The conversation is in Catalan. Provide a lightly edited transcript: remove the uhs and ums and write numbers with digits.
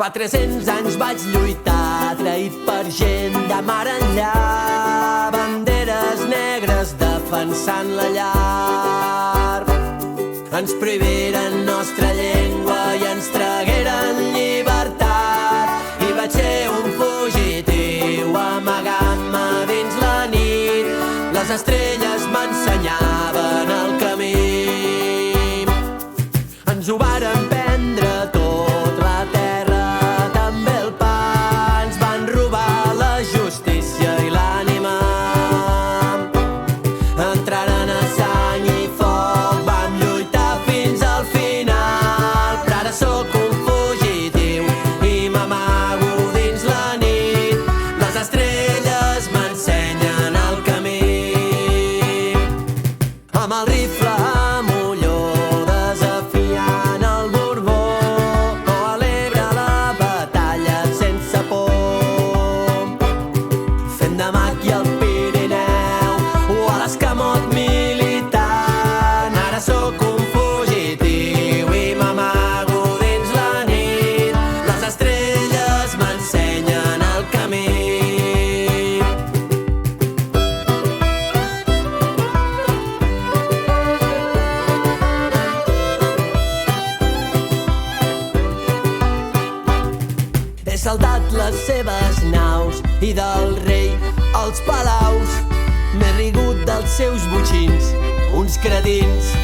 400 anys vaig lluitar, traït per gent de mar enllà, banderes negres defensant la llar. Ens prohibiren nostra llengua i ens tragueren llibertat, i vaig ser un fugitiu amagant-me dins la nit. Les estrelles m'ensenyaven el camí. Ens ho varen prendre tot, la terra, també el pa. Ens van robar la justícia i l'ànima. Entraren a sang i foc, vam lluitar fins al final. Però ara sóc un fugitiu i m'amago dins la nit. Les estrelles m'ensenyen el camí. Amb el rifle a Molló, desafiant el Borbó, o a l'Ebre la batalla sense por, fent de Mac i al Pirineu, o a l'Escamot militant. Ara sóc un fugitiu i m'amago dins la nit. Les estrelles m'ensenyen el camí. He saltat les seves naus i del rei als palaus. M'he rigut dels seus botxins, uns cretins.